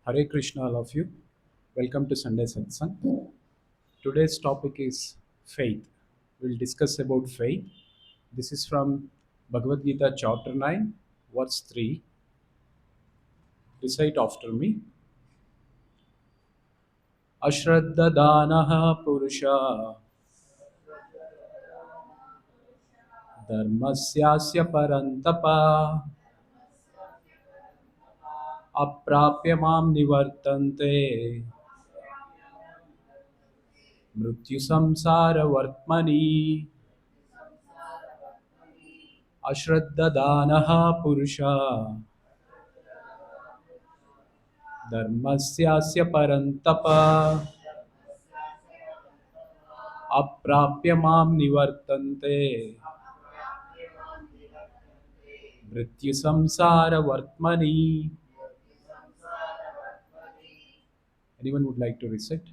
Hare Krishna, all of you. Welcome to Sunday Satsang. Today's topic is faith. We'll discuss about faith. This is from Bhagavad Gita, chapter 9, verse 3. Recite after me. Ashraddadanaha Purusha Dharmasyasya Parantapa Aprapya Mam Nivartante Mrityu Samsara Vartmani Ashraddadanaha Purusha धर्मस्यास्य परन्तप अप्राप्य मां निवर्तन्ते मृत्यु संसार वर्त्मनि. Anyone would like to recite?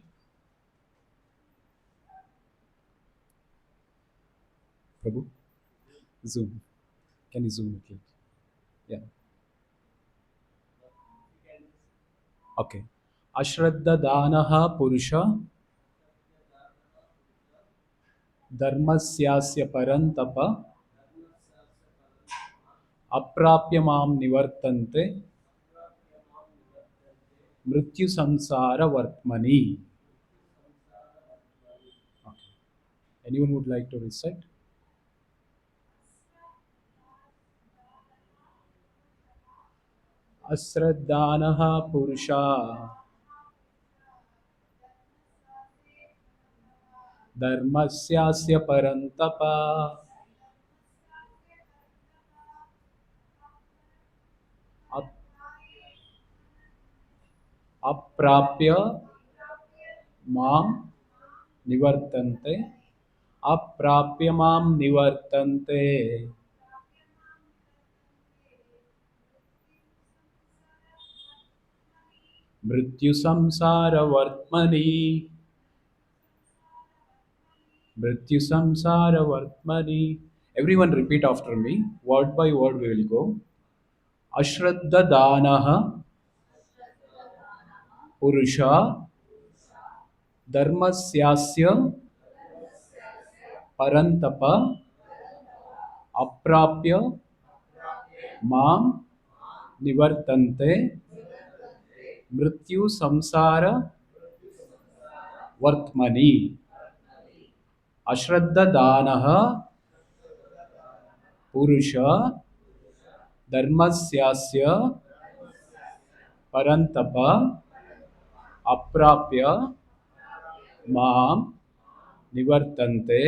Prabhu? Zoom. Can you zoom it? Yeah. Okay. Ashraddha danaha purusha dharmasyasya parantapa अप्राप्य मां निवर्तन्ते मृत्यु संसार वर्त्मनि. Okay. Anyone would like to recite? अश्रद्धानः पुरुषा धर्मस्यास्य परन्तप अप्राप्य मां निवर्तन्ते अप्राप्य मां निवर्तन्ते मृत्यु संसार वर्त्मनि मृत्यु संसार वर्त्मनि. Everyone repeat after me. Word by word we will go. अश्रद्ध दानः पुरुषा धर्मस्यास्य परन्तप अप्राप्य मां निवर्तन्ते मृत्यु संसार वर्त्मनि. अश्रद्धदानः पुरुष धर्मस्यास्य परन्तप अप्राप्य मां निवर्तन्ते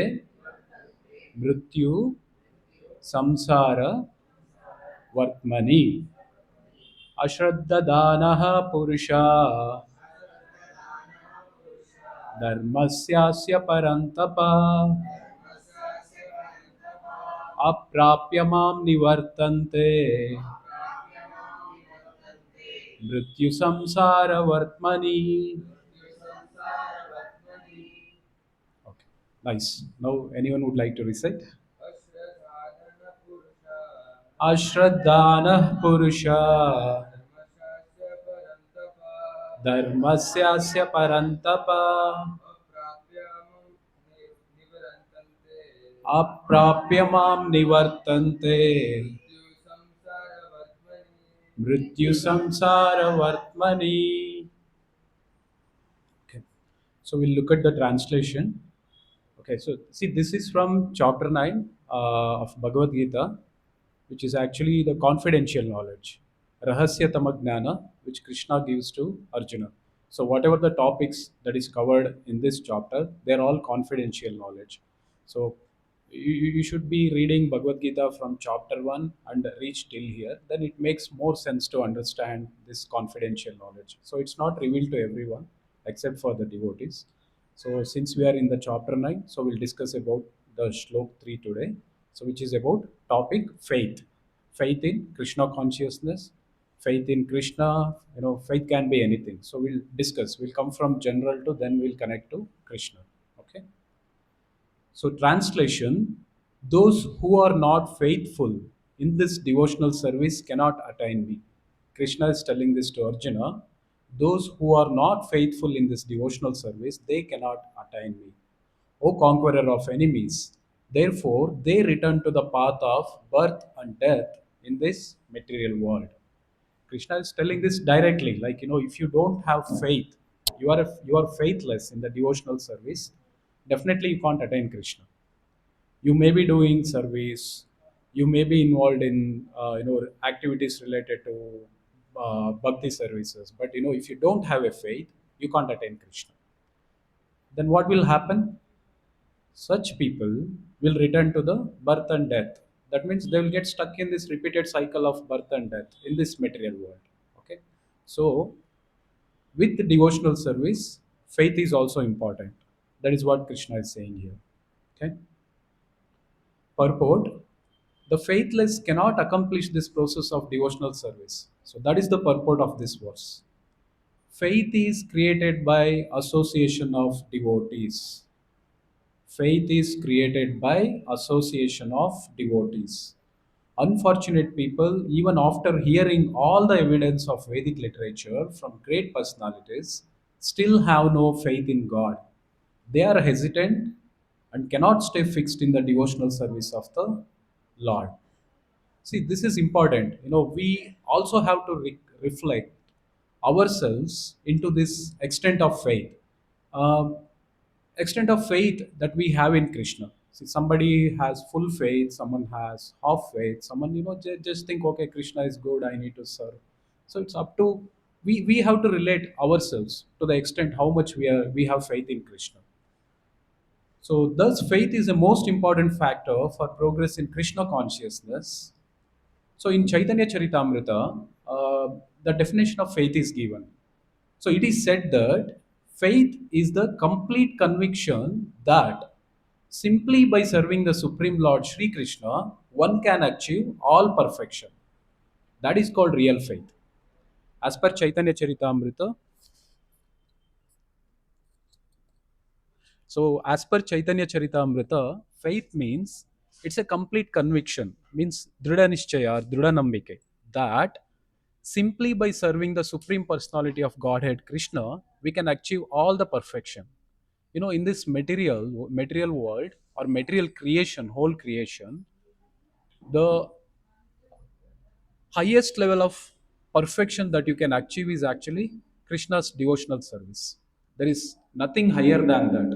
मृत्यु संसार वर्त्मनि. अश्रद्धदानः पुरुष धर्मस्यास्य परन्तप अप्राप्य मां निवर्तन्ते मृत्यु संसार वर्त्मनि. Okay, nice. Now anyone would like to recite? अश्रद्धानः पुरुषा धर्मस्यास्य परन्तप अप्राप्य मां निवर्तन्ते मृत्यु संसार वर्त्मनि. Okay. So we'll look at the translation. Okay, so see, this is from chapter 9 of Bhagavad Gita, which is actually the confidential knowledge, Rahasyatama Gnana, which Krishna gives to Arjuna. So whatever the topics that is covered in this chapter, they're all confidential knowledge. So you should be reading Bhagavad Gita from chapter 1 and reach till here. Then it makes more sense to understand this confidential knowledge. So it's not revealed to everyone except for the devotees. So since we are in the chapter 9, so we'll discuss about the shlok 3 today. So which is about topic faith. Faith in Krishna consciousness, faith in Krishna, faith can be anything. So we'll discuss. We'll come from general to then we'll connect to Krishna. Okay. So translation, those who are not faithful in this devotional service cannot attain me. Krishna is telling this to Arjuna. Those who are not faithful in this devotional service, they cannot attain me. O conqueror of enemies, therefore they return to the path of birth and death in this material world. Krishna is telling this directly, like, if you don't have faith, you are faithless in the devotional service. Definitely, you can't attain Krishna. You may be doing service, you may be involved in activities related to bhakti services, but if you don't have a faith, you can't attain Krishna. Then what will happen? Such people will return to the birth and death. That means they will get stuck in this repeated cycle of birth and death in this material world. Okay, so with the devotional service, faith is also important. That is what Krishna is saying here. Okay. Purport: the faithless cannot accomplish this process of devotional service. So that is the purport of this verse. Faith is created by association of devotees. Faith is created by association of devotees. Unfortunate people, even after hearing all the evidence of Vedic literature from great personalities, still have no faith in God. They are hesitant and cannot stay fixed in the devotional service of the Lord. See, this is important. We also have to reflect ourselves into this extent of faith. Um, Extent of faith that we have in Krishna. See, somebody has full faith, someone has half faith, someone just think, okay, Krishna is good, I need to serve. So it's up to we have to relate ourselves to the extent how much we have faith in Krishna. So thus faith is the most important factor for progress in Krishna consciousness. So in Chaitanya Charitamrita, the definition of faith is given. So it is said that faith is the complete conviction that simply by serving the Supreme Lord Sri Krishna, one can achieve all perfection. That is called real faith. As per Chaitanya Charitamrita, so as per Chaitanya Charitamrita, faith means it's a complete conviction, means Dhrida Nishchaya or Dhrida Nambike, that simply by serving the Supreme Personality of Godhead Krishna, we can achieve all the perfection. In this material world or material creation, whole creation, the highest level of perfection that you can achieve is actually Krishna's devotional service. There is nothing higher than that.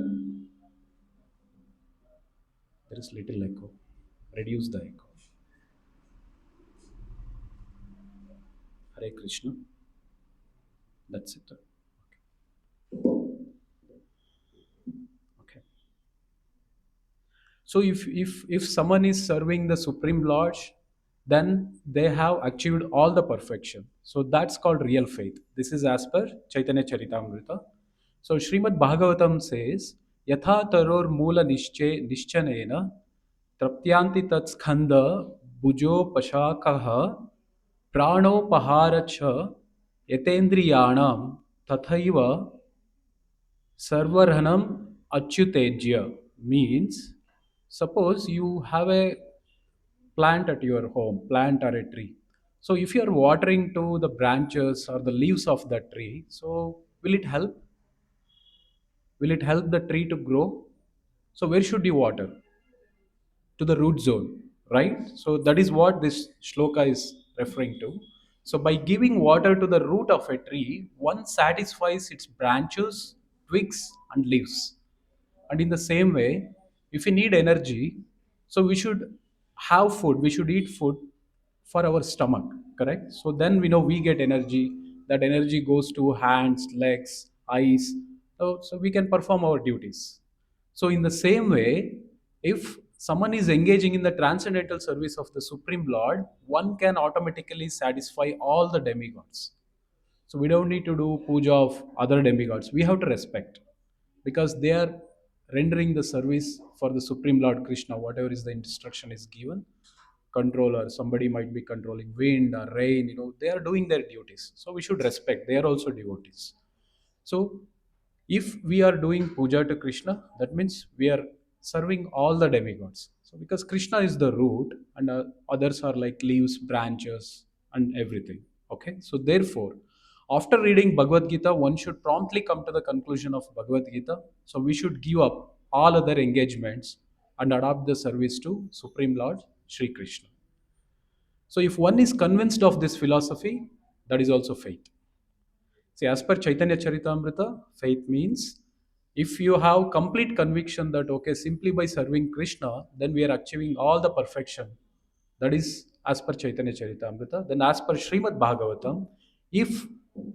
There is little echo. Reduce the echo. Hare Krishna. That's it. Okay. So if someone is serving the Supreme Lord, then they have achieved all the perfection. So that's called real faith. This is as per Chaitanya Charitamrita. So Srimad Bhagavatam says, Yatha taror mula nischanena traptyanti tat skandha bhujo pashakaha pranopahara cha yatendriyanam tathaiva Sarvarhanam Achyutejya means, suppose you have a plant at your home, plant or a tree. So if you are watering to the branches or the leaves of that tree, so will it help? Will it help the tree to grow? So where should you water? To the root zone, right? So that is what this shloka is referring to. So by giving water to the root of a tree, one satisfies its branches, twigs, and leaves. And in the same way, if we need energy, so we should have food, we should eat food for our stomach, correct? So then we know we get energy. That energy goes to hands, legs, eyes, so we can perform our duties. So, in the same way, if someone is engaging in the transcendental service of the Supreme Lord, one can automatically satisfy all the demigods. So, we don't need to do puja of other demigods. We have to respect because they are rendering the service for the Supreme Lord Krishna, whatever is the instruction is given. Controller, somebody might be controlling wind or rain, they are doing their duties. So, we should respect, they are also devotees. So, if we are doing puja to Krishna, that means we are serving all the demigods. So, because Krishna is the root and others are like leaves, branches, and everything. Okay, so therefore, After reading Bhagavad Gita, one should promptly come to the conclusion of Bhagavad Gita. So we should give up all other engagements and adopt the service to Supreme Lord Sri Krishna. So if one is convinced of this philosophy, that is also faith. See, as per Chaitanya Charitamrita, faith means if you have complete conviction that okay, simply by serving Krishna, then we are achieving all the perfection. That is as per Chaitanya Charitamrita. Then as per Srimad Bhagavatam, if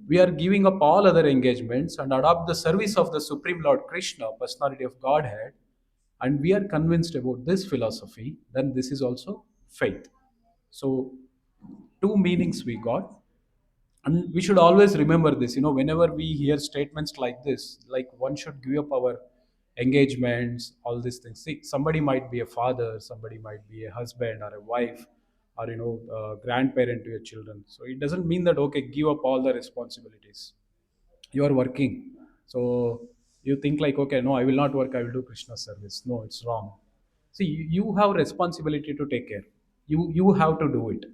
we are giving up all other engagements and adopt the service of the Supreme Lord Krishna, personality of Godhead, and we are convinced about this philosophy, then this is also faith. So, two meanings we got, and we should always remember this. Whenever we hear statements like this, like one should give up our engagements, all these things. See, somebody might be a father, somebody might be a husband or a wife, or a grandparent to your children. So it doesn't mean that okay, give up all the responsibilities. You are working, so you think like okay, no, I will not work, I will do Krishna service. No, it's wrong. See, you have responsibility to take care. You have to do it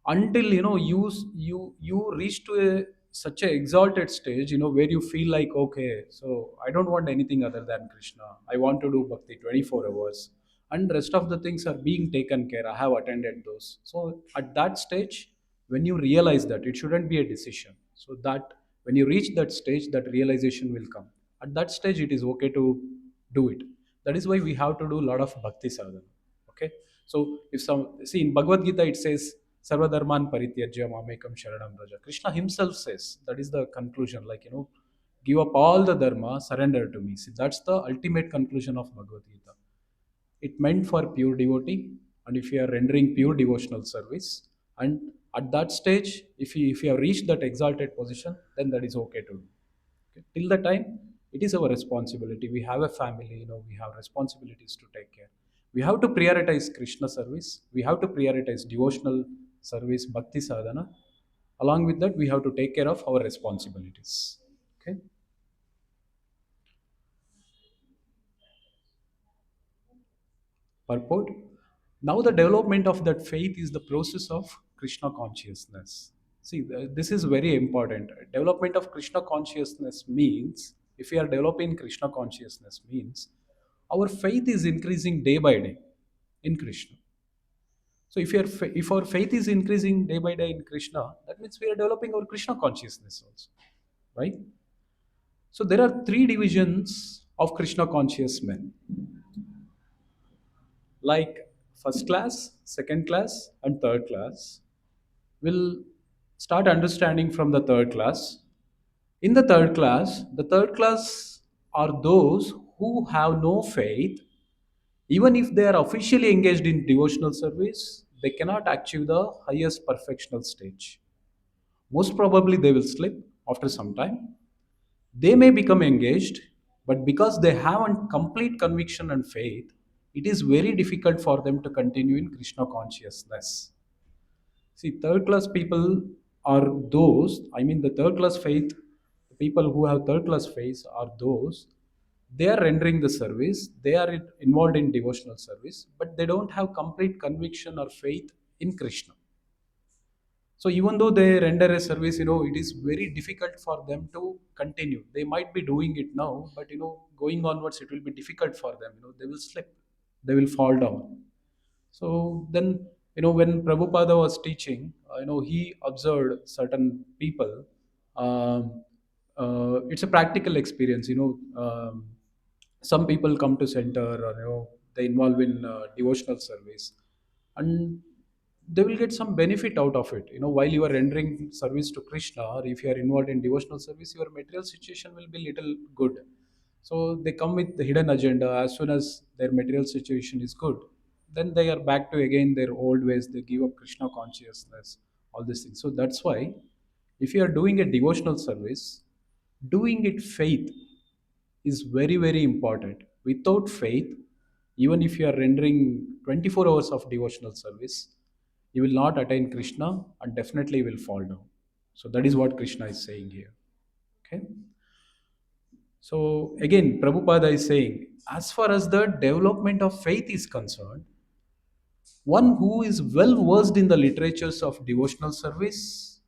until you reach to such a exalted stage, where you feel like okay, so I don't want anything other than Krishna. I want to do bhakti 24 hours, and rest of the things are being taken care. I have attended those. So at that stage, when you realize that it shouldn't be a decision, so that when you reach that stage, that realization will come. At that stage it is okay to do it. That is why we have to do a lot of bhakti sadhana. Okay, so if some, see, in Bhagavad Gita it says sarvadharman parityajya mamekam sharanam raja. Krishna himself says, that is the conclusion, like give up all the dharma, surrender to me. See, that's the ultimate conclusion of Bhagavad Gita. It meant for pure devotee, and if you are rendering pure devotional service, and at that stage, if you have reached that exalted position, then that is okay to do. Okay? Till the time, it is our responsibility. We have a family, we have responsibilities to take care. We have to prioritize Krishna service. We have to prioritize devotional service, bhakti sadhana. Along with that, we have to take care of our responsibilities. Okay. Purport. Now, the development of that faith is the process of Krishna consciousness. See, this is very important. Development of Krishna consciousness means, if we are developing Krishna consciousness, means our faith is increasing day by day in Krishna. So, if our faith is increasing day by day in Krishna, that means we are developing our Krishna consciousness also, right? So, there are three divisions of Krishna conscious men, like first class, second class, and third class. We'll start understanding from the third class. In the third class are those who have no faith. Even if they are officially engaged in devotional service, they cannot achieve the highest perfectional stage. Most probably, they will slip after some time. They may become engaged, but because they haven't complete conviction and faith, it is very difficult for them to continue in Krishna consciousness. See, third class people are those, I mean, the third class faith, the people who have third class faith are those, they are rendering the service, they are involved in devotional service, but they don't have complete conviction or faith in Krishna. So even though they render a service, it is very difficult for them to continue. They might be doing it now, but going onwards, it will be difficult for them. They will slip, they will fall down. So then, when Prabhupada was teaching, he observed certain people. Um, it's a practical experience. Some people come to center, or they involve in devotional service, and they will get some benefit out of it. While you are rendering service to Krishna, or if you are involved in devotional service, your material situation will be little good. So they come with the hidden agenda. As soon as their material situation is good, then they are back to again their old ways. They give up Krishna consciousness, all these things. So that's why, if you are doing a devotional service, doing it faith is very, very important. Without faith, even if you are rendering 24 hours of devotional service, you will not attain Krishna, and definitely will fall down. So that is what Krishna is saying here. Okay. So again, Prabhupada is saying, as far as the development of faith is concerned, one who is well versed in the literatures of devotional service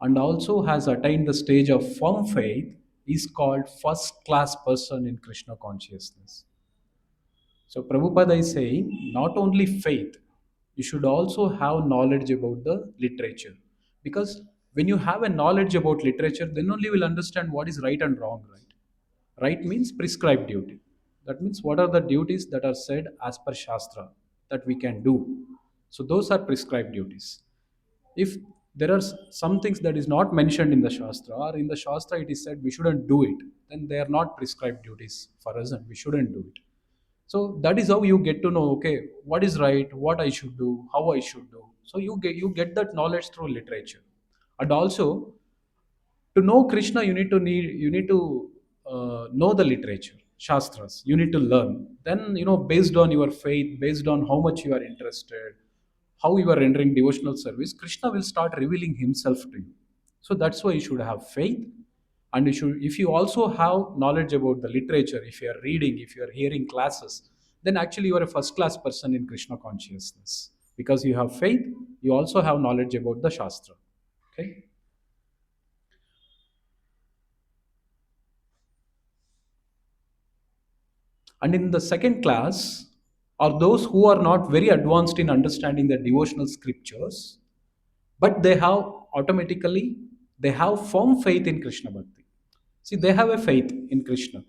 and also has attained the stage of firm faith is called first class person in Krishna consciousness. So Prabhupada is saying not only faith, you should also have knowledge about the literature. Because when you have a knowledge about literature, then only you will understand what is right and wrong, right? Right means prescribed duty. That means what are the duties that are said as per Shastra that we can do. So those are prescribed duties. If there are some things that is not mentioned in the Shastra, or in the Shastra it is said we shouldn't do it, then they are not prescribed duties for us and we shouldn't do it. So that is how you get to know, okay, what is right, what I should do, how I should do. So you get that knowledge through literature. And also, to know Krishna, you need to know the literature, Shastras. You need to learn. Then, based on your faith, based on how much you are interested, how you are rendering devotional service, Krishna will start revealing himself to you. So that's why you should have faith. And if you also have knowledge about the literature, if you are reading, if you are hearing classes, then actually you are a first class person in Krishna consciousness, because you have faith, you also have knowledge about the Shastra. Okay. And in the second class are those who are not very advanced in understanding the devotional scriptures, but they have automatically they have firm faith in Krishna Bhakti. See, they have a faith in Krishna,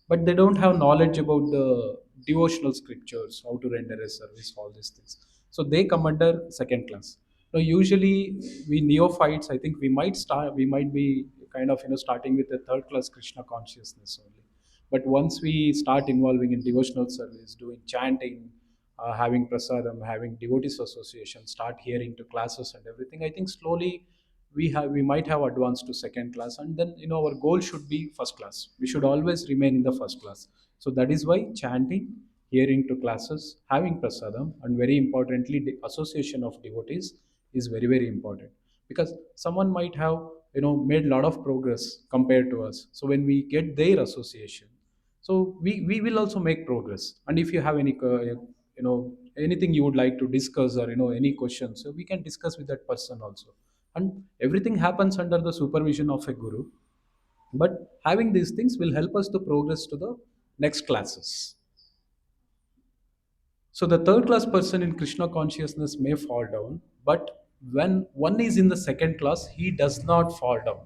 but they don't have knowledge about the devotional scriptures, how to render a service, all these things. So they come under second class. Now, usually we neophytes, I think we might be kind of starting with a third class Krishna consciousness only. But once we start involving in devotional service, doing chanting, having prasadam, having devotees association, start hearing to classes and everything, I think slowly we might have advanced to second class, and then our goal should be first class. We should always remain in the first class. So that is why chanting, hearing to classes, having prasadam, and very importantly, the association of devotees is very, very important. Because someone might have made a lot of progress compared to us. So when we get their association, so we will also make progress. And if you have any anything you would like to discuss, or any questions, so we can discuss with that person also. And everything happens under the supervision of a guru, but having these things will help us to progress to the next classes. So the third class person in Krishna consciousness may fall down, but when one is in the second class, he does not fall down.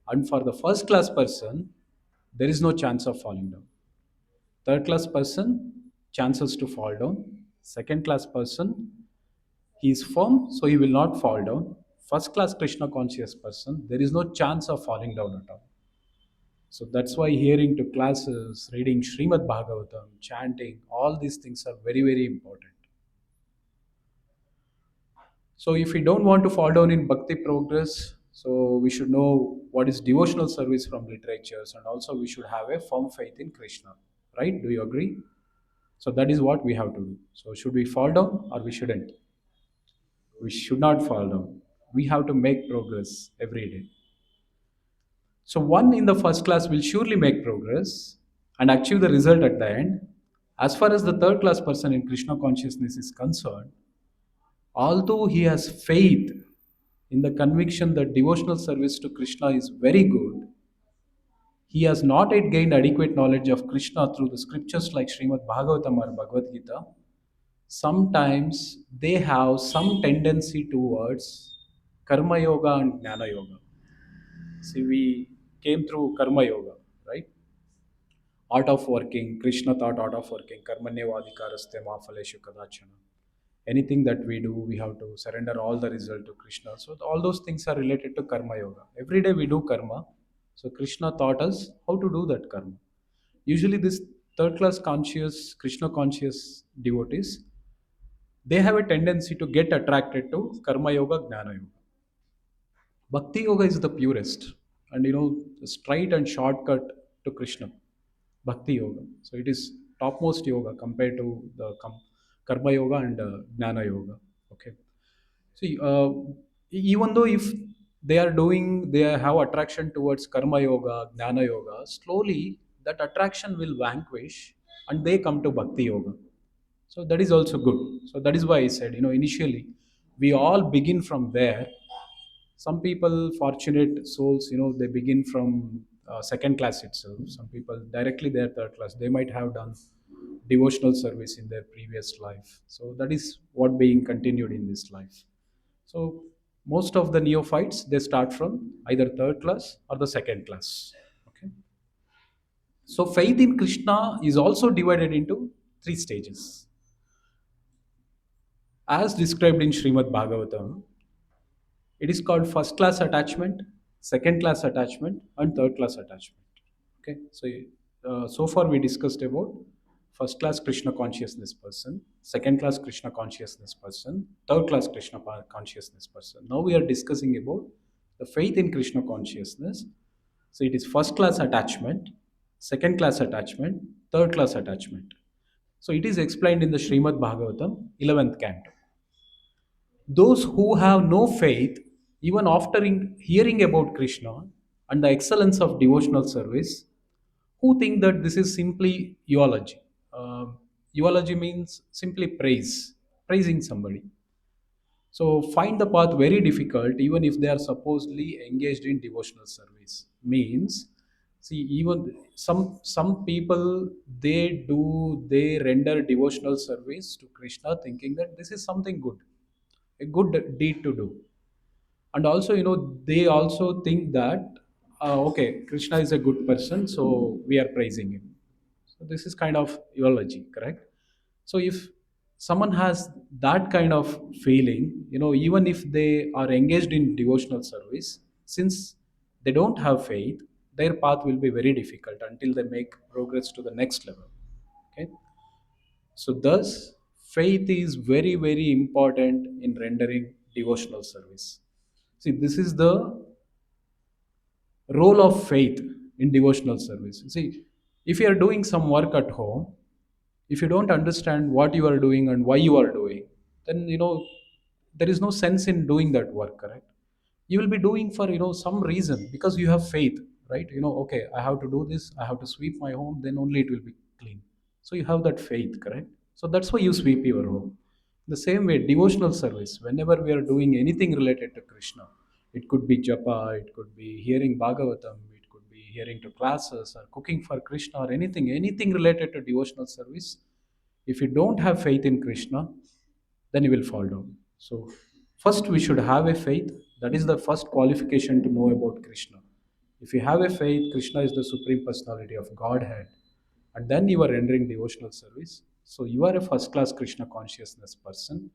And for the first class person, there is no chance of falling down. Third class person, chances to fall down. Second class person, he is firm, so he will not fall down. First class Krishna conscious person, there is no chance of falling down at all. So that's why hearing to classes, reading Srimad Bhagavatam, chanting, all these things are very, very important. So if we don't want to fall down in bhakti progress, so we should know what is devotional service from literatures, and also we should have a firm faith in Krishna. Right? Do you agree? So that is what we have to do. So should we fall down or we shouldn't? We should not fall down. We have to make progress every day. So one in the first class will surely make progress and achieve the result at the end. As far as the third class person in Krishna consciousness is concerned, although he has faith in the conviction that devotional service to Krishna is very good, he has not yet gained adequate knowledge of Krishna through the scriptures like Srimad Bhagavatam or Bhagavad Gita. Sometimes they have some tendency towards Karma Yoga and Jnana Yoga. See, we came through Karma Yoga, right? Art of working, Krishna thought art of working, Karmanyevadikaraste ma phaleshu kadachana. Anything that we do, we have to surrender all the result to Krishna. So all those things are related to Karma Yoga. Every day we do karma. So Krishna taught us how to do that karma. Usually this third class conscious, Krishna conscious devotees, they have a tendency to get attracted to Karma Yoga, Jnana Yoga. Bhakti Yoga is the purest and the straight and shortcut to Krishna. Bhakti Yoga. So it is topmost yoga compared to the Karma Yoga and Jnana Yoga. Okay. See, even though if they have attraction towards Karma Yoga, Jnana Yoga, slowly that attraction will vanquish and they come to Bhakti Yoga. So that is also good. So that is why I said, initially we all begin from there. Some people, fortunate souls, they begin from second class itself. Some people directly they're third class, they might have done devotional service in their previous life, so that is what being continued in this life. So most of the neophytes, they start from either third class or the second class. Okay. So faith in Krishna is also divided into three stages. As described in Srimad Bhagavatam, it is called first class attachment, second class attachment, and third class attachment. Okay, so far we discussed about first class Krishna consciousness person, second class Krishna consciousness person, third class consciousness person. Now we are discussing about the faith in Krishna consciousness. So it is first class attachment, second class attachment, third class attachment. So it is explained in the Srimad Bhagavatam, 11th canto. Those who have no faith, even after hearing about Krishna and the excellence of devotional service, who think that this is simply eulogy. Eulogy means simply praise, praising somebody. So find the path very difficult, even if they are supposedly engaged in devotional service. Means, see, even some people, they render devotional service to Krishna, thinking that this is something good, a good deed to do. And also, they also think that okay, Krishna is a good person, so we are praising him. So this is kind of eulogy, correct? So if someone has that kind of feeling, even if they are engaged in devotional service, since they don't have faith, their path will be very difficult until they make progress to the next level. Okay. So thus, faith is very, very important in rendering devotional service. See, this is the role of faith in devotional service. See, if you are doing some work at home, if you don't understand what you are doing and why you are doing, then there is no sense in doing that work, correct? You will be doing for some reason because you have faith, right? Okay, I have to do this, I have to sweep my home, then only it will be clean. So you have that faith, correct? So that's why you sweep your home. The same way, devotional service, whenever we are doing anything related to Krishna, it could be japa, it could be hearing Bhagavatam, it could be hearing to classes or cooking for Krishna or anything related to devotional service. If you don't have faith in Krishna, then you will fall down. So, first we should have a faith. That is the first qualification to know about Krishna. If you have a faith, Krishna is the Supreme Personality of Godhead, and then you are rendering devotional service. So, you are a first class Krishna consciousness person,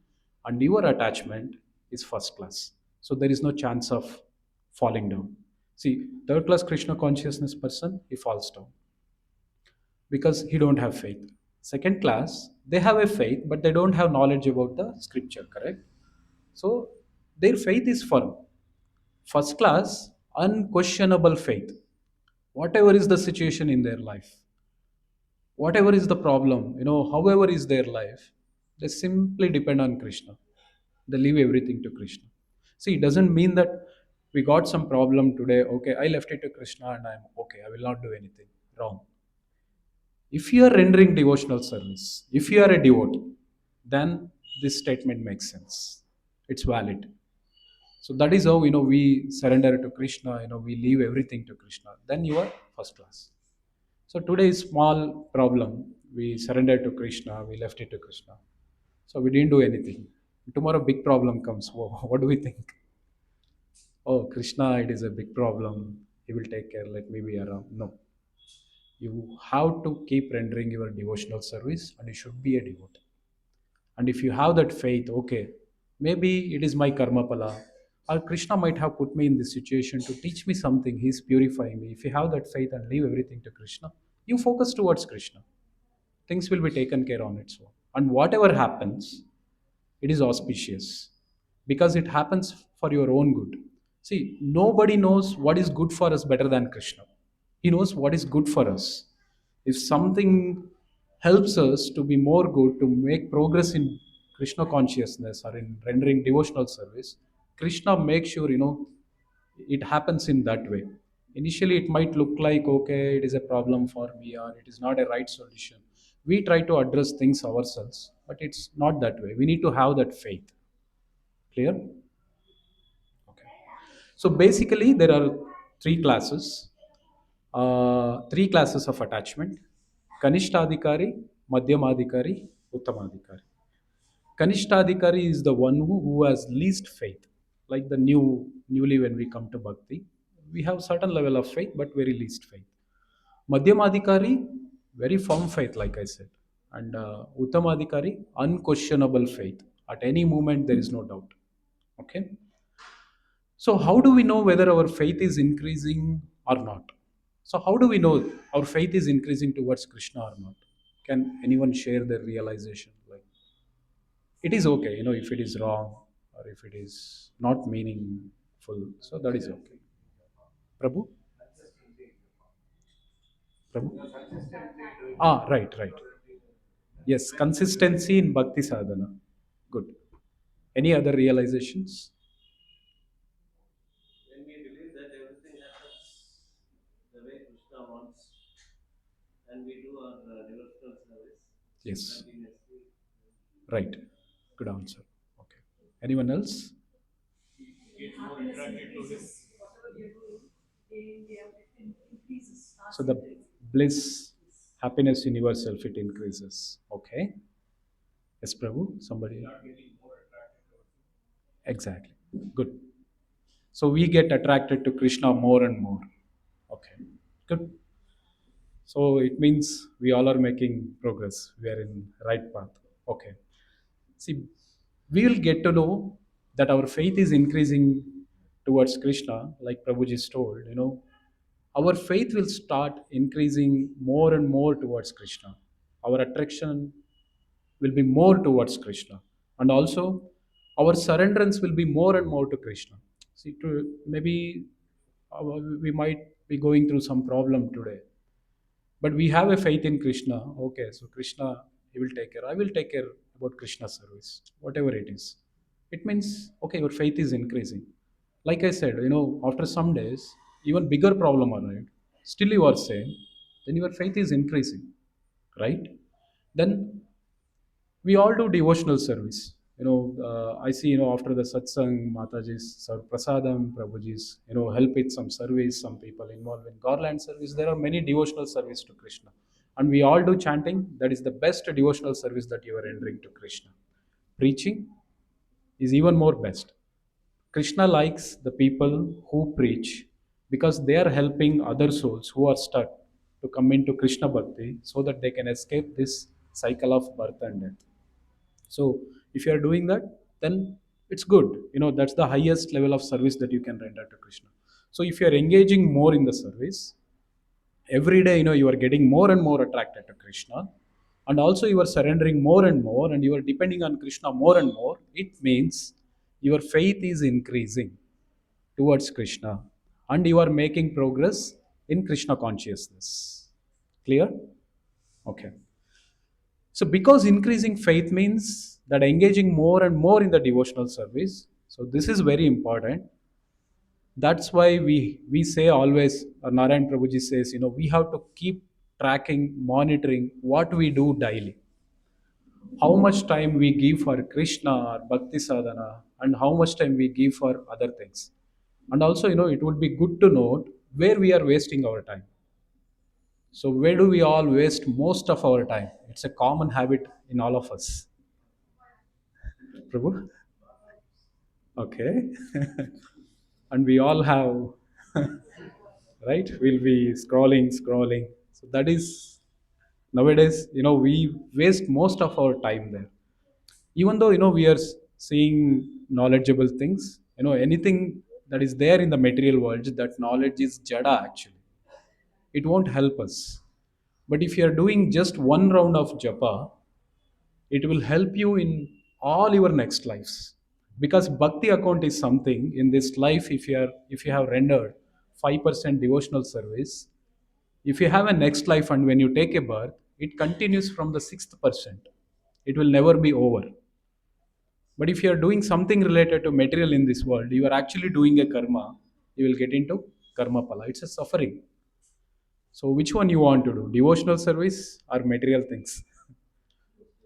and your attachment is first class. So, there is no chance of falling down. See, third class Krishna consciousness person, he falls down because he don't have faith. Second class, they have a faith but they don't have knowledge about the scripture, correct? So their faith is firm. First class, unquestionable faith. Whatever is the situation in their life, whatever is the problem, however is their life, they simply depend on Krishna. They leave everything to Krishna. See, it doesn't mean that we got some problem today, okay, I left it to Krishna and I'm okay, I will not do anything wrong. If you are rendering devotional service, if you are a devotee, then this statement makes sense. It's valid. So that is how we surrender to Krishna. We leave everything to Krishna. Then you are first class. So today is small problem. We surrendered to Krishna. We left it to Krishna. So we didn't do anything. Tomorrow big problem comes. Whoa, what do we think? Oh, Krishna, it is a big problem. He will take care. Let me be around. No, you have to keep rendering your devotional service, and you should be a devotee. And if you have that faith, okay, maybe it is my karma pala, or Krishna might have put me in this situation to teach me something. He's purifying me. If you have that faith and leave everything to Krishna, you focus towards Krishna, things will be taken care on its own. And whatever happens, it is auspicious because it happens for your own good. See, nobody knows what is good for us better than Krishna. He knows what is good for us. If something helps us to be more good, to make progress in Krishna consciousness or in rendering devotional service, Krishna makes sure, it happens in that way. Initially, it might look like, okay, it is a problem for me or it is not a right solution. We try to address things ourselves, but it's not that way. We need to have that faith. Clear? Okay. So basically, there are three classes of attachment: Kanishtadikari, Madhyamadikari, Uttamadikari. Kanishtadikari is the one who has least faith. Like the newly when we come to bhakti, we have certain level of faith, but very least faith. Madhyamadikari, very firm faith, like I said, and Uttamadikari, unquestionable faith. At any moment, there is no doubt. Okay. So, how do we know whether our faith is increasing or not? So, how do we know our faith is increasing towards Krishna or not? Can anyone share their realization? Like, it is okay, if it is wrong or if it is not meaningful, so that is okay. Prabhu? Prabhu? Ah, right, right. Yes, consistency in bhakti sadhana. Good. Any other realizations? When we believe that everything happens the way Krishna wants, and we do our devotional service Yes. continuously. Right. Good answer. Okay. Anyone else? Get more attracted to him. So the bliss, happiness in yourself, it increases. Okay. Yes, Prabhu. Somebody. Exactly. Good. So we get attracted to Krishna more and more. Okay. Good. So it means we all are making progress. We are in right path. Okay. See, we will get to know that our faith is increasing towards Krishna, like Prabhuji told. Our faith will start increasing more and more towards Krishna. Our attraction will be more towards Krishna, and also our surrenderance will be more and more to Krishna. See, maybe we might be going through some problem today, but we have a faith in Krishna. Okay, so Krishna, he will take care, I will take care about Krishna service, whatever it is. It means, okay, your faith is increasing. Like I said, after some days, even bigger problem arrived, still you are same, then your faith is increasing, right? Then we all do devotional service. I see, after the satsang, Mataji's serve prasadam, Prabhuji's, help with some service, some people involved in garland service. There are many devotional service to Krishna, and we all do chanting. That is the best devotional service that you are rendering to Krishna. Preaching is even more best. Krishna likes the people who preach, because they are helping other souls who are stuck to come into Krishna bhakti, so that they can escape this cycle of birth and death. So if you are doing that, then it's good. That's the highest level of service that you can render to Krishna. So if you are engaging more in the service, every day, you are getting more and more attracted to Krishna, and also you are surrendering more and more, and you are depending on Krishna more and more. It means your faith is increasing towards Krishna, and you are making progress in Krishna consciousness. Clear? Okay. So, because increasing faith means that engaging more and more in the devotional service. So, this is very important. That's why we say always, Narayan Prabhuji says, we have to keep tracking, monitoring what we do daily. How much time we give for Krishna or Bhakti Sadhana, and how much time we give for other things. And also, it would be good to note where we are wasting our time. So, where do we all waste most of our time? It's a common habit in all of us. Prabhu? Okay. And we all have, right? We'll be scrolling, scrolling. So that is nowadays, we waste most of our time there. Even though, we are seeing knowledgeable things, anything that is there in the material world, that knowledge is jada actually. It won't help us. But if you are doing just one round of japa, it will help you in all your next lives, because bhakti account is something in this life. If you have rendered 5% devotional service, if you have a next life, and when you take a birth, it continues from the 6th percent. It will never be over. But if you are doing something related to material in this world, you are actually doing a karma. You will get into karma pala. It's a suffering. So which one you want to do, devotional service or material things?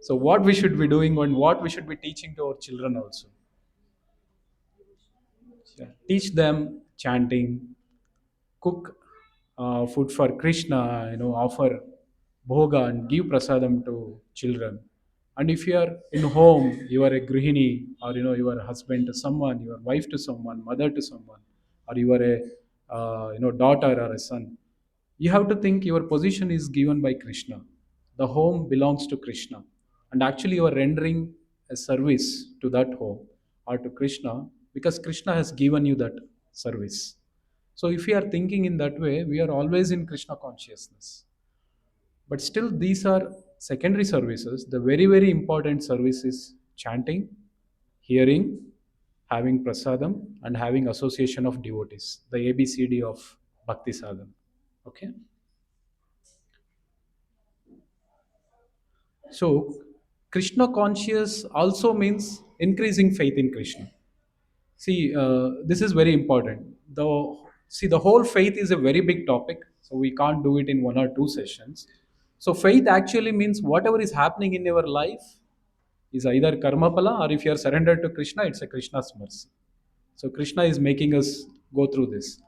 So what we should be doing, and what we should be teaching to our children also. Yeah. Teach them chanting, cook food for Krishna, offer bhoga and give prasadam to children. And if you are in home, you are a grihini, or you are a husband to someone, you are wife to someone, mother to someone, or you are a daughter or a son. You have to think your position is given by Krishna. The home belongs to Krishna, and actually you are rendering a service to that home or to Krishna because Krishna has given you that service. So if we are thinking in that way, we are always in Krishna consciousness. But still, these are secondary services. The very, very important service is chanting, hearing, having prasadam, and having association of devotees, the ABCD of Bhakti Sadhana. Okay? So, Krishna conscious also means increasing faith in Krishna. See, this is very important. The whole faith is a very big topic, so we can't do it in one or two sessions. So faith actually means whatever is happening in your life is either karma pala, or if you are surrendered to Krishna, it's a Krishna's mercy. So Krishna is making us go through this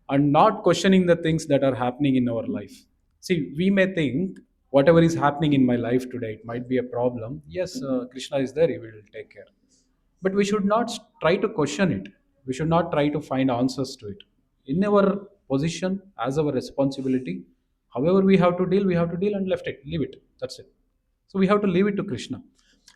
and not questioning the things that are happening in our life. See, we may think whatever is happening in my life today, it might be a problem. Yes, Krishna is there, he will take care. But we should not try to question it. We should not try to find answers to it. In our position, as our responsibility, however we have to deal and left it, leave it. That's it. So we have to leave it to Krishna.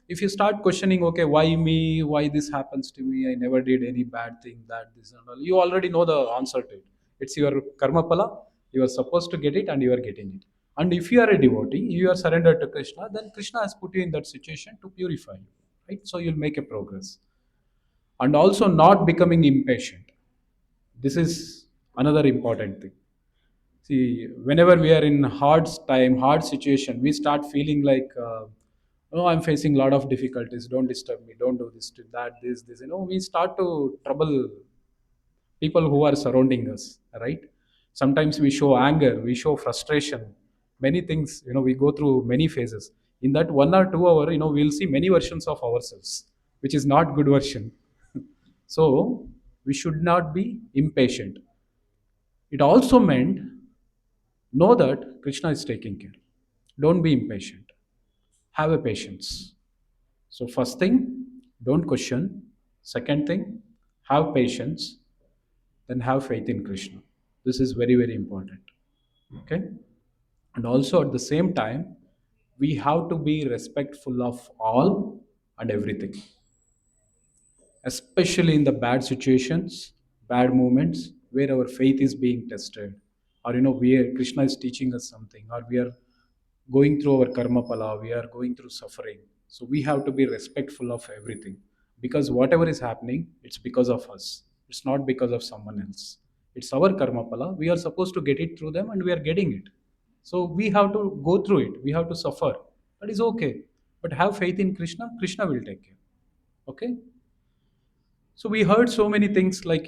If you start questioning, okay, why me? Why this happens to me? I never did any bad thing, that, this, and all. You already know the answer to it. It's your karma pala. You are supposed to get it and you are getting it. And if you are a devotee, you are surrendered to Krishna, then Krishna has put you in that situation to purify you. Right? So you'll make a progress. And also not becoming impatient. This is another important thing. See, whenever we are in hard time, hard situation, we start feeling like, oh, I'm facing a lot of difficulties. Don't disturb me. Don't do this, do that, this. We start to trouble people who are surrounding us, right? Sometimes we show anger, we show frustration, many things. We go through many phases. In that 1 or 2 hour, we'll see many versions of ourselves, which is not good version. So we should not be impatient. It also meant know that Krishna is taking care. Don't be impatient. Have a patience. So first thing, don't question. Second thing, have patience. Then have faith in Krishna. This is very, very important. Okay? And also at the same time, we have to be respectful of all and everything, especially in the bad situations, bad moments where our faith is being tested, or where Krishna is teaching us something, or we are going through our karma pala, we are going through suffering. So we have to be respectful of everything because whatever is happening, it's because of us. It's not because of someone else. It's our karma pala. We are supposed to get it through them, and we are getting it. So we have to go through it. We have to suffer. That is okay. But have faith in Krishna. Krishna will take care. Okay. So we heard so many things like,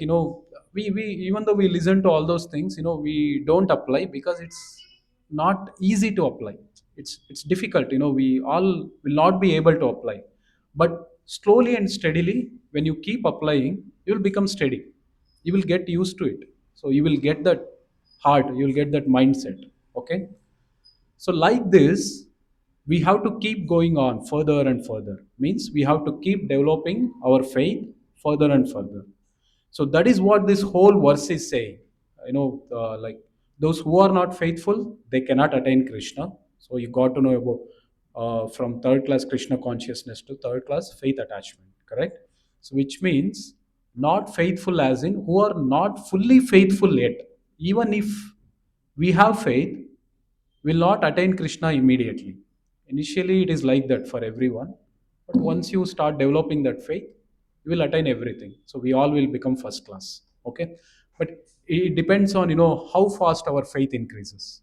we even though we listen to all those things, we don't apply because it's not easy to apply. It's difficult. We all will not be able to apply. But slowly and steadily, when you keep applying, you will become steady. You will get used to it. So you will get that heart, you will get that mindset. Okay. So, like this, we have to keep going on further and further. Means we have to keep developing our faith further and further. So, that is what this whole verse is saying. Like those who are not faithful, they cannot attain Krishna. So, you got to know about from third class Krishna consciousness to third class faith attachment, correct? So, which means not faithful, as in who are not fully faithful yet. Even if we have faith, will not attain Krishna immediately. Initially, it is like that for everyone. But once you start developing that faith, you will attain everything. So we all will become first class. Okay. But it depends on, how fast our faith increases.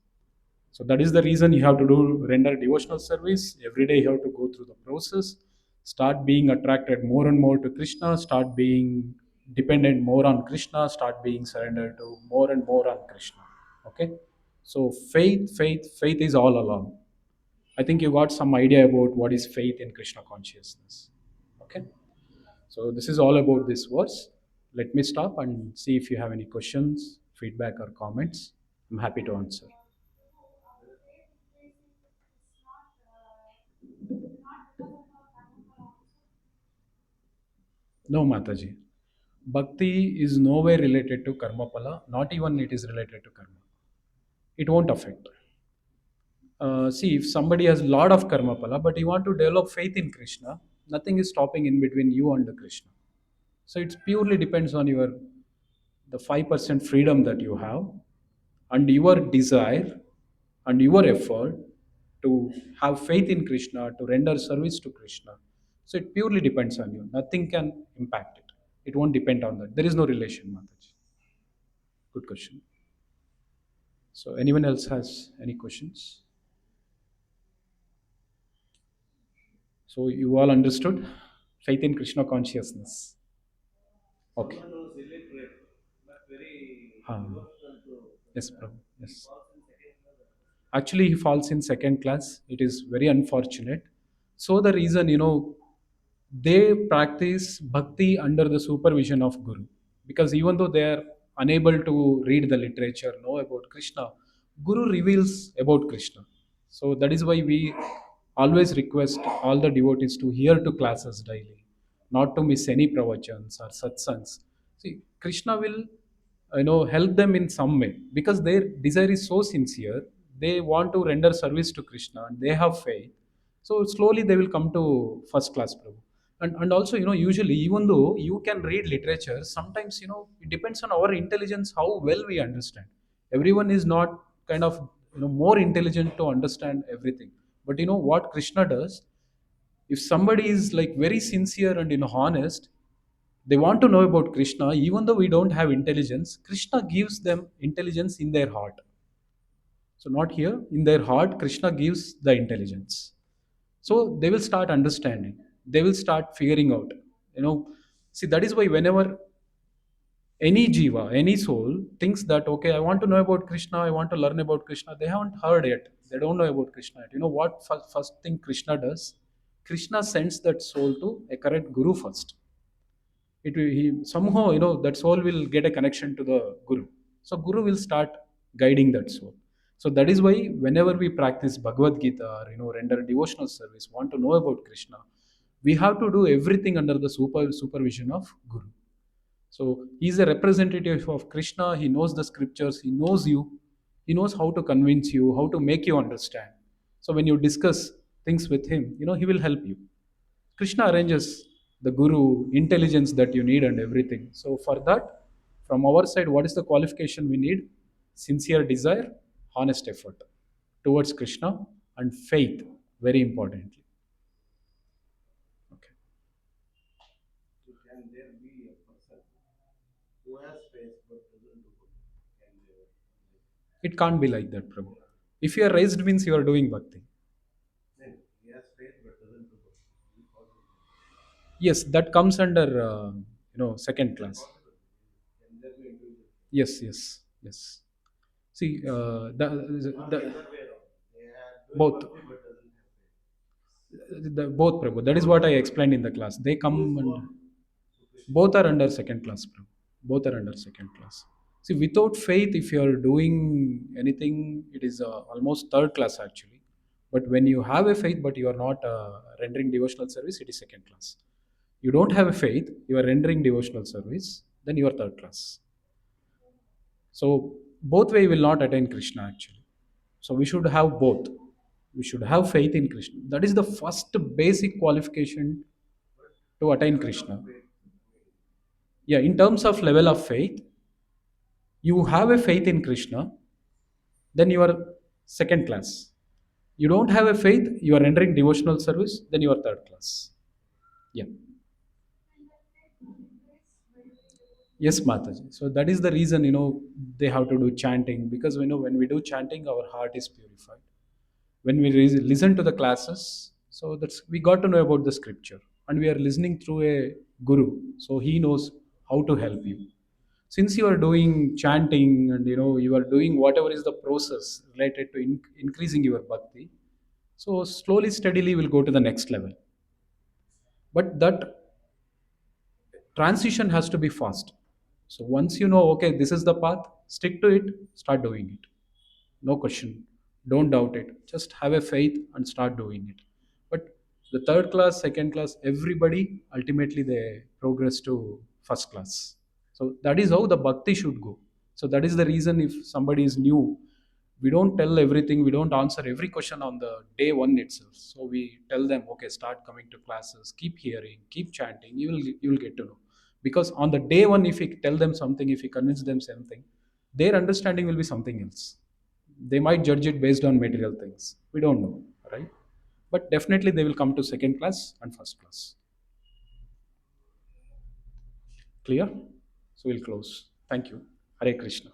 So that is the reason you have to do render devotional service. Every day you have to go through the process. Start being attracted more and more to Krishna. Start being dependent more on Krishna. Start being surrendered to more and more on Krishna. Okay. So faith is all along. I think you got some idea about what is faith in Krishna consciousness. Okay. So this is all about this verse. Let me stop and see if you have any questions, feedback, or comments. I'm happy to answer. No, Mataji. Bhakti is nowhere related to karma pala, not even it is related to karma. It won't affect. See, if somebody has lot of karma pala, but you want to develop faith in Krishna, nothing is stopping in between you and the Krishna. So it purely depends on your the 5% freedom that you have and your desire and your effort to have faith in Krishna, to render service to Krishna. So it purely depends on you. Nothing can impact it. It won't depend on that. There is no relation, Mataji. Good question. So anyone else has any questions? So you all understood faith in Krishna consciousness. Okay. Someone who's illiterate but very Ah, devotional to yes, Krishna, Prabhu. he Yes. falls in second class. Actually, he falls in second class. It is very unfortunate. So the reason, they practice bhakti under the supervision of Guru. Because even though they are unable to read the literature, know about Krishna, Guru reveals about Krishna. So that is why we always request all the devotees to hear to classes daily, not to miss any pravachans or satsangs. See, Krishna will help them in some way because their desire is so sincere. They want to render service to Krishna and they have faith, so slowly they will come to first class, Prabhu. And also, usually, even though you can read literature, sometimes, it depends on our intelligence how well we understand. Everyone is not kind of, more intelligent to understand everything. But you know what Krishna does? If somebody is like very sincere and honest, they want to know about Krishna, even though we don't have intelligence, Krishna gives them intelligence in their heart. So, not here, in their heart, Krishna gives the intelligence. So, they will start understanding, they will start figuring out. You know, see, that is why whenever any jiva, any soul thinks that, okay, I want to know about Krishna, I want to learn about Krishna, they haven't heard yet, they don't know about Krishna yet. You know what first thing Krishna does? Krishna sends that soul to a correct guru first. It will, he somehow, that soul will get a connection to the Guru. So Guru will start guiding that soul. So that is why whenever we practice Bhagavad Gita or render devotional service, want to know about Krishna, we have to do everything under the supervision of Guru. So he's a representative of Krishna. He knows the scriptures, he knows you, he knows how to convince you, how to make you understand. So when you discuss things with him, he will help you. Krishna arranges the guru, intelligence that you need, and everything. So, for that, from our side, what is the qualification we need? Sincere desire, honest effort towards Krishna, and faith, very importantly. Okay. So can there be a person who has faith but doesn't do good? Can there? It can't be like that, Prabhu. If you are raised, means you are doing bhakti. Then he has faith but doesn't do good. Is it possible? Yes, that comes under, second Is that class. possible? Can there be individual? Yes, yes, yes. See, Or the the other way around. They are doing both. bhakti but doesn't have faith. Both, Prabhu. That is what I explained in the class. They Who is come and more superficial? both are under second class, Prabhu. Both are under second class. See, without faith, if you are doing anything, it is almost third class actually. But when you have a faith, but you are not rendering devotional service, it is second class. You don't have a faith, you are rendering devotional service, then you are third class. So both way will not attain Krishna actually. So we should have both. We should have faith in Krishna. That is the first basic qualification But to attain level of Krishna. faith, Yeah, in terms of level of faith, you have a faith in Krishna, then you are second class. You don't have a faith, you are rendering devotional service, then you are third class. Yeah. Yes, Mataji. So that is the reason, they have to do chanting because when we do chanting, our heart is purified. When we listen to the classes, so that's we got to know about the scripture, and we are listening through a guru, so he knows how to help you. Since you are doing chanting and you are doing whatever is the process related to increasing your bhakti, so slowly, steadily, we'll go to the next level. But that transition has to be fast. So once you know, okay, this is the path, stick to it, start doing it. No question. Don't doubt it. Just have a faith and start doing it. But the third class, second class, everybody ultimately they progress to first class. So that is how the bhakti should go. So that is the reason if somebody is new, we don't tell everything, we don't answer every question on the day one itself. So we tell them, okay, start coming to classes, keep hearing, keep chanting, you will get to know. Because on the day one, if we tell them something, if we convince them something, their understanding will be something else. They might judge it based on material things. We don't know, right? But definitely they will come to second class and first class. Clear? So we'll close. Thank you. Hare Krishna.